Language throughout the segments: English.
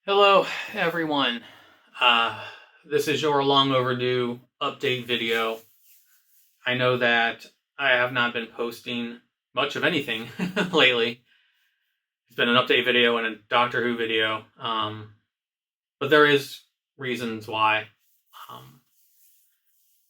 Hello, everyone. Uh, this is your long overdue update video. I know that I have not been posting much of anything lately. It's been an update video and a Doctor Who video, but there is reasons why. Um,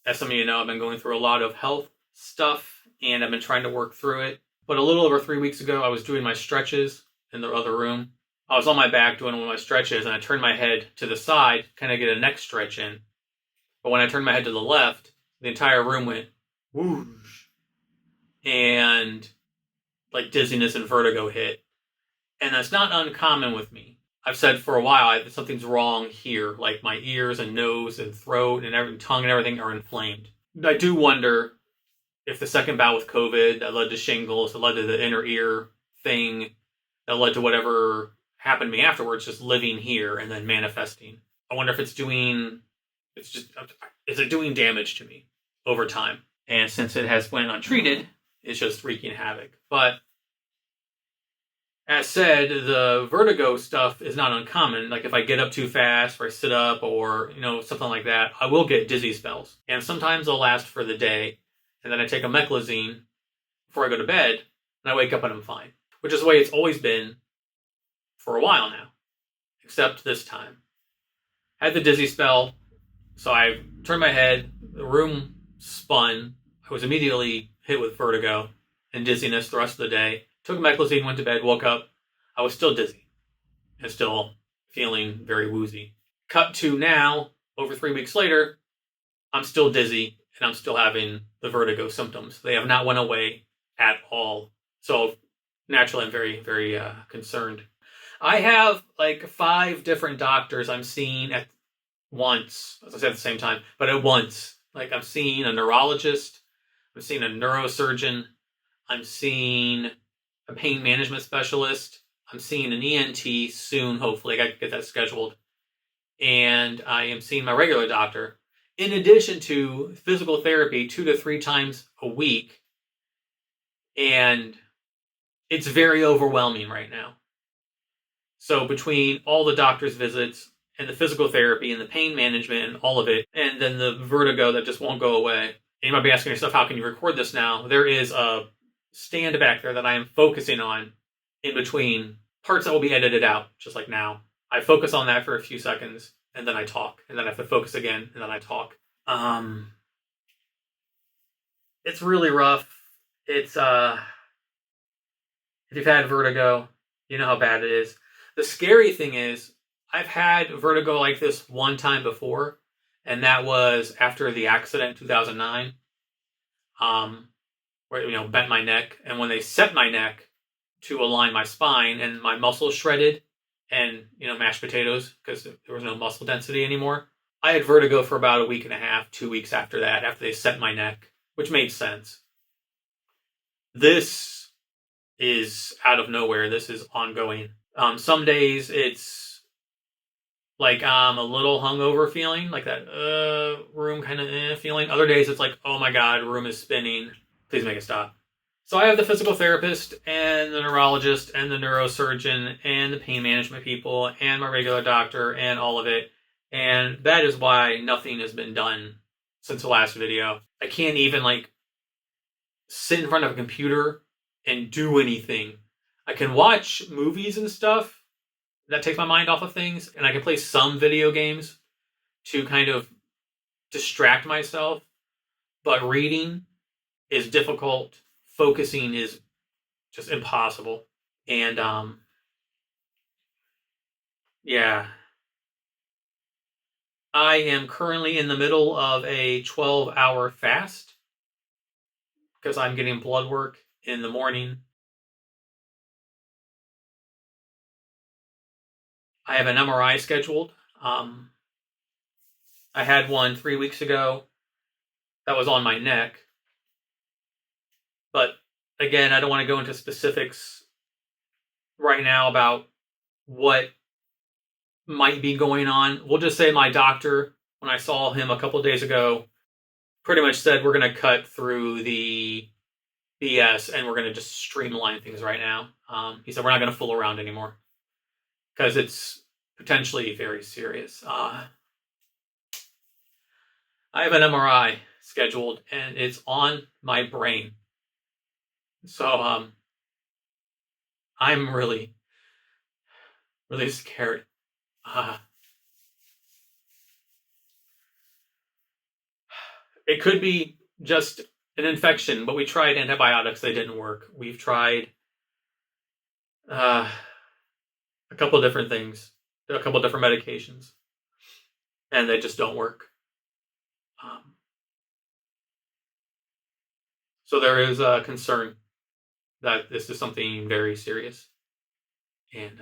as some of you know, I've been going through a lot of health stuff, and I've been trying to work through it. But a little over 3 weeks ago, I was doing my stretches in the other room. I was on my back doing one of my stretches, and I turned my head to the side, kind of get a neck stretch in. But when I turned my head to the left, the entire room went whoosh, and like dizziness and vertigo hit. And that's not uncommon with me. I've said for a while something's wrong here, like my ears and nose and throat and tongue and everything are inflamed. I do wonder if the second bout with COVID that led to shingles, that led to the inner ear thing, that led to whatever happened to me afterwards, just living here and then manifesting. I wonder if is it doing damage to me over time? And since it has went untreated, it's just wreaking havoc. But as said, the vertigo stuff is not uncommon. Like if I get up too fast or I sit up or, something like that, I will get dizzy spells. And sometimes they'll last for the day. And then I take a meclizine before I go to bed and I wake up and I'm fine. Which is the way it's always been for a while now. Except this time. I had the dizzy spell. So I turned my head, the room spun. I was immediately hit with vertigo and dizziness the rest of the day. Took a meclizine, went to bed, woke up. I was still dizzy and still feeling very woozy. Cut to now, over 3 weeks later, I'm still dizzy and I'm still having the vertigo symptoms. They have not went away at all. So naturally, I'm very, very concerned. I have like 5 different doctors I'm seeing at once, as I said at the same time, but at once. Like I'm seeing a neurologist, I'm seeing a neurosurgeon, I'm seeing a pain management specialist, I'm seeing an ENT soon, hopefully. I got to get that scheduled. And I am seeing my regular doctor, in addition to physical therapy 2 to 3 times a week. And it's very overwhelming right now. So between all the doctor's visits, and the physical therapy and the pain management and all of it, and then the vertigo that just won't go away. And you might be asking yourself, how can you record this now? There is a stand back there that I am focusing on in between parts that will be edited out, just like now. I focus on that for a few seconds, and then I talk, and then I have to focus again, and then I talk. It's really rough. It's, if you've had vertigo, you know how bad it is. The scary thing is, I've had vertigo like this one time before, and that was after the accident in 2009, where, bent my neck. And when they set my neck to align my spine and my muscles shredded and, mashed potatoes because there was no muscle density anymore, I had vertigo for about a week and a half, 2 weeks after that, after they set my neck, which made sense. This is out of nowhere. This is ongoing. Some days it's like a little hungover feeling, like that room kind of feeling. Other days it's like, oh my god, room is spinning. Please make it stop. So I have the physical therapist and the neurologist and the neurosurgeon and the pain management people and my regular doctor and all of it. And that is why nothing has been done since the last video. I can't even sit in front of a computer and do anything. I can watch movies and stuff. That takes my mind off of things, and I can play some video games to kind of distract myself. But reading is difficult. Focusing is just impossible. And, yeah. I am currently in the middle of a 12-hour fast because I'm getting blood work in the morning. I have an MRI scheduled. I had one 3 weeks ago that was on my neck. But again, I don't want to go into specifics right now about what might be going on. We'll just say my doctor, when I saw him a couple of days ago, pretty much said we're going to cut through the BS and we're going to just streamline things right now. He said we're not going to fool around anymore because it's potentially very serious. I have an MRI scheduled, and it's on my brain. So I'm really, really scared. It could be just an infection, but we tried antibiotics; they didn't work. We've tried a couple different things, a couple different medications, and they just don't work. Um, so there is a concern that this is something very serious, and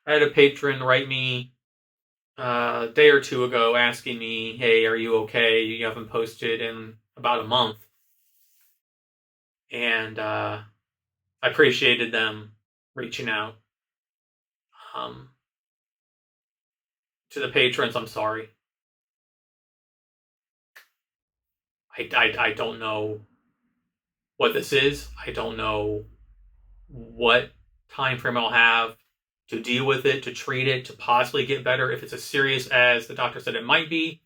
I had a patron write me a day or two ago asking me, "Hey, are you okay? You haven't posted in about a month," and I appreciated them reaching out. Um, to the patrons, I'm sorry. I don't know what this is. I don't know what time frame I'll have to deal with it, to treat it, to possibly get better if it's as serious as the doctor said it might be.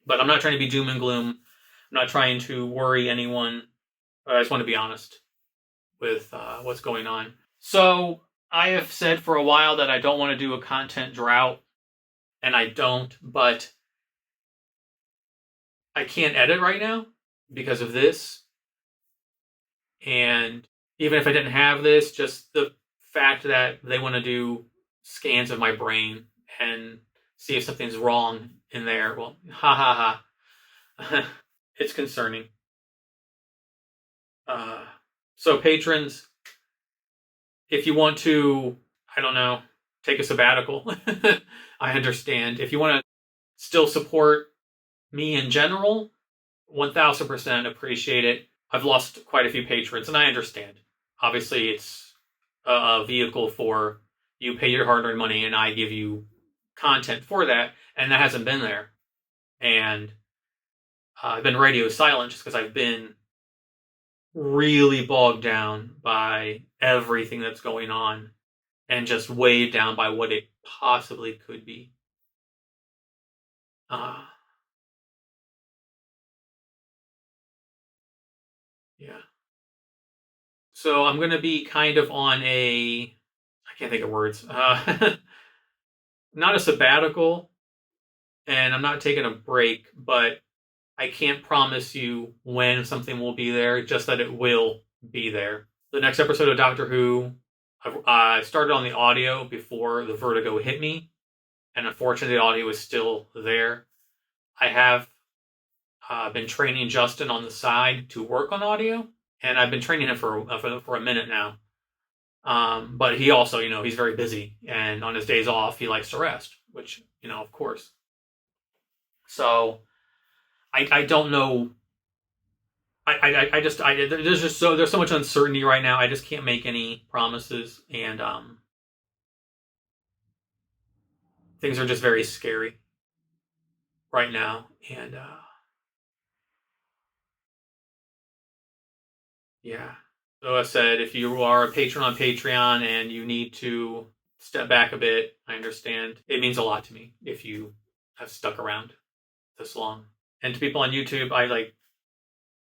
But I'm not trying to be doom and gloom. I'm not trying to worry anyone. I just want to be honest with what's going on. So I have said for a while that I don't want to do a content drought, and I don't, but I can't edit right now because of this. And even if I didn't have this, just the fact that they want to do scans of my brain and see if something's wrong in there, well, ha ha ha. It's concerning. So patrons, if you want to, I don't know, take a sabbatical, I understand. If you want to still support me in general, 1000% appreciate it. I've lost quite a few patrons, and I understand. Obviously, it's a vehicle for you pay your hard-earned money, and I give you content for that, and that hasn't been there. And I've been radio silent just because I've been really bogged down by everything that's going on and just weighed down by what it possibly could be. Yeah. So I'm going to be kind of on I can't think of words, not a sabbatical, and I'm not taking a break, but I can't promise you when something will be there, just that it will be there. The next episode of Doctor Who, I started on the audio before the vertigo hit me, and unfortunately the audio is still there. I have been training Justin on the side to work on audio, and I've been training him for a minute now. But he also, he's very busy, and on his days off, he likes to rest, which, of course. So I don't know. There's so much uncertainty right now. I just can't make any promises, and things are just very scary right now. And yeah. So I said, if you are a patron on Patreon and you need to step back a bit, I understand. It means a lot to me if you have stuck around this long. And to people on YouTube,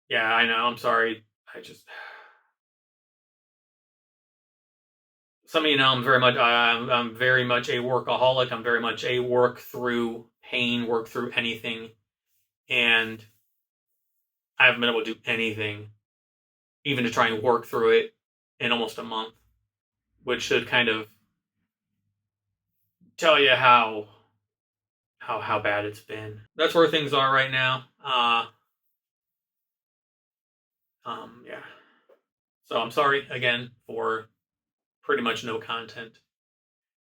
yeah, I know, I'm sorry. Some of you know I'm very much a workaholic. I'm very much a work through pain, work through anything. And I haven't been able to do anything, even to try and work through it in almost a month, which should kind of tell you how bad it's been. That's where things are right now. Yeah. So I'm sorry again for pretty much no content,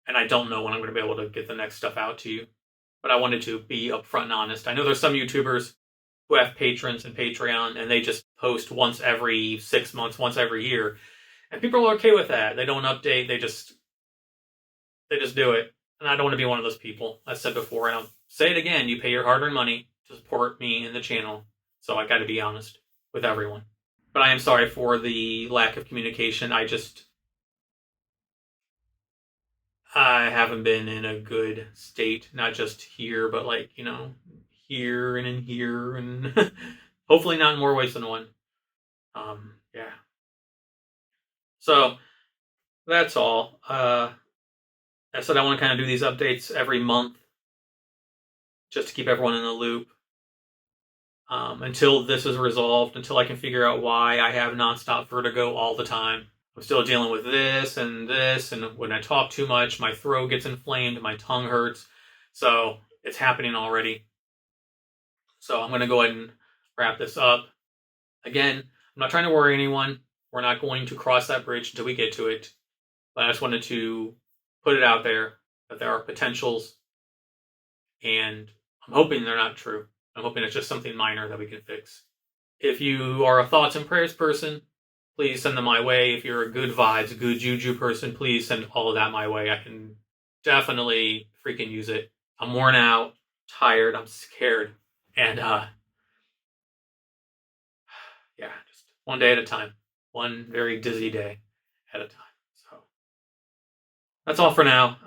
and I don't know when I'm going to be able to get the next stuff out to you. But I wanted to be upfront and honest. I know there's some YouTubers who have patrons and Patreon, and they just post once every 6 months, once every year, and people are okay with that. They don't update. They just do it. And I don't want to be one of those people. I said before, and I'll say it again. You pay your hard-earned money to support me and the channel, so I got to be honest with everyone. But I am sorry for the lack of communication. I haven't been in a good state, not just here, but like, here and in here, and hopefully not in more ways than one. Yeah. So that's all. I said I want to kind of do these updates every month just to keep everyone in the loop until this is resolved, until I can figure out why I have nonstop vertigo all the time. I'm still dealing with this, and when I talk too much, my throat gets inflamed, my tongue hurts. So it's happening already. So I'm going to go ahead and wrap this up. Again, I'm not trying to worry anyone. We're not going to cross that bridge until we get to it. But I just wanted to put it out there that there are potentials, and I'm hoping they're not true. I'm hoping it's just something minor that we can fix. If you are a thoughts and prayers person, please send them my way. If you're a good vibes, good juju person, please send all of that my way. I can definitely freaking use it. I'm worn out, tired, I'm scared. And yeah, just one day at a time. One very dizzy day at a time. So that's all for now.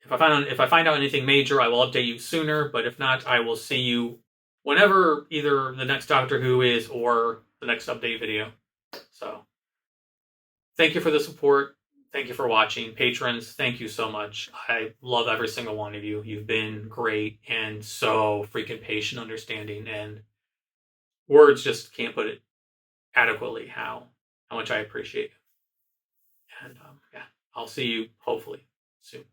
If I find out anything major, I will update you sooner. But if not, I will see you whenever either the next Doctor Who is or the next update video. So thank you for the support. Thank you for watching. Patrons, thank you so much. I love every single one of you. You've been great and so freaking patient, understanding, and words just can't put it adequately how much I appreciate it. And yeah, I'll see you hopefully soon.